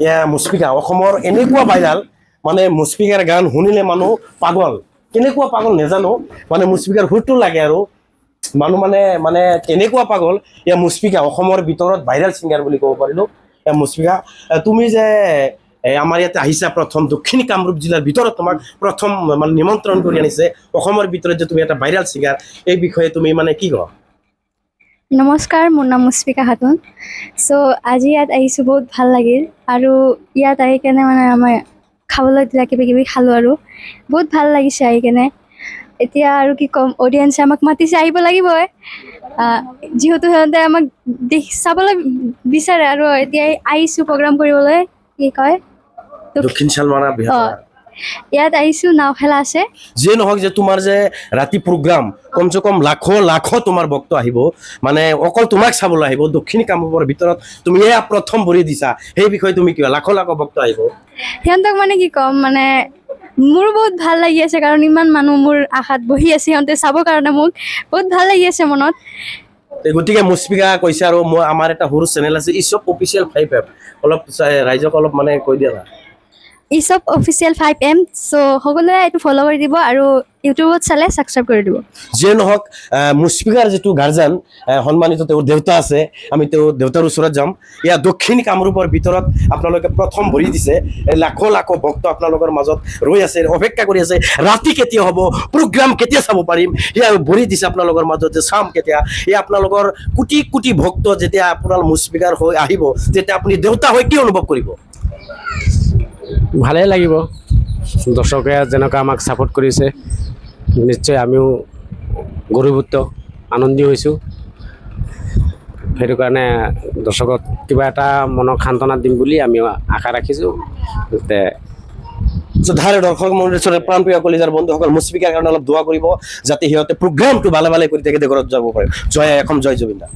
এয়া মুস্পিকা অসমৰ এনেকুৱা ভাইৰাল মানে মুস্পিকাৰ গান শুনিলে মানুহ পাগল কেনেকুৱা পাগল নাজানো মানে মুস্পিকাৰ সুৰটো লাগে আৰু মানুহ মানে মানে তেনেকুৱা পাগল এয়া মুস্পিকা অসমৰ ভিতৰত ভাইৰাল ছিংগাৰ বুলি ক'ব পাৰিলোঁ এয়া মুস্পিকা তুমি যে আমাৰ ইয়াতে আহিছা প্ৰথম দক্ষিণ কামৰূপ জিলাৰ ভিতৰত তোমাক প্ৰথম মানে নিমন্ত্ৰণ কৰি আনিছে অসমৰ ভিতৰত যে তুমি এটা ভাইৰাল ছিংগাৰ এই বিষয়ে তুমি মানে কি কোৱা নমস্কাৰ মোৰ নাম মুস্পিকা খাতুন চ' আজি ইয়াত আহিছোঁ বহুত ভাল লাগিল আৰু ইয়াত আহি কেনে মানে আমাৰ খাবলৈ দিলা কিবা খালোঁ আৰু বহুত ভাল লাগিছে আহি কেনে এতিয়া আৰু কি ক'ম অডিয়েঞ্চে আমাক মাতিছে আহিব লাগিবই যিহেতু সিহঁতে আমাক চাবলৈ বিচাৰে আৰু এতিয়া আহিছোঁ প্ৰগ্ৰাম কৰিবলৈ কি কয় দক্ষিণ শালমাৰা অঁ ইয়াত আহিছোঁ নাও খেলা আছে যে নহওক যে তোমাৰ যে ৰাতি প্ৰগ্ৰাম কমচে কম লাখ তোমাৰ ভক্ত আহিব মানে অকল তোমাক চাবলৈ আহিব দক্ষিণ কামৰূপৰ ভিতৰত তুমি এয়া প্ৰথম ভৰি দিছা সেই বিষয়ে তুমি কিবা লাখ ভক্ত আহিব সিহঁতক মানে কি ক'ম মানে মোৰো বহুত ভাল লাগি আছে কাৰণ ইমান মানুহ মোৰ আশাত বহি আছে সিহঁতে চাবৰ কাৰণে মোক বহুত ভাল লাগি আছে মনত গতিকে মুস্পিকা কৈছে আৰু মই আমাৰ এটা সৰু চেনেল আছে ইছপ অফিচিয়েল 5 এপ অলপ ৰাইজক অলপ মানে কৈ দিয়া না ইছপ অফিচিয়েল 5M চ' সকলোৱে এইটো ফ'ল' কৰি দিব আৰু ইউটিউবত চালে ছাবস্ক্ৰাইব কৰি দিব যে নহওক মুস্পিকাৰ যিটো গাৰ্জেন সন্মানিত তেওঁৰ দেউতা আছে আমি তেওঁৰ দেউতাৰ ওচৰত যাম এয়া দক্ষিণ কামৰূপৰ ভিতৰত আপোনালোকে প্ৰথম ভৰি দিছে লাখ ভক্ত আপোনালোকৰ মাজত ৰৈ আছে অপেক্ষা কৰি আছে ৰাতি কেতিয়া হ'ব প্ৰগ্ৰাম কেতিয়া চাব পাৰিম সেয়া ভৰি দিছে আপোনালোকৰ মাজত যে চাম কেতিয়া এই আপোনালোকৰ কোটি ভক্ত যেতিয়া আপোনাৰ মুস্পিকাৰ হৈ আহিব তেতিয়া আপুনি দেউতা হৈ কি অনুভৱ কৰিব ভালেই লাগিব দৰ্শকে যেনেকৈ আমাক ছাপোৰ্ট কৰিছে নিশ্চয় আমিও গৌৰৱান্বিত আনন্দিত হৈছোঁ সেইটো কাৰণে দৰ্শকক কিবা এটা মনক সান্তনা দিম বুলি আমি আশা ৰাখিছোঁ ধাৰে দৰ্শক মন্দিৰ প্ৰাণপ্ৰিয় কলিজাৰ বন্ধুসকল মুস্পিকাৰ কাৰণে অলপ দোৱা কৰিব যাতে সিহঁতে প্ৰগ্ৰামটো ভালে কৰি তেখেতে ঘৰত যাব পাৰে জয় জুবিন দা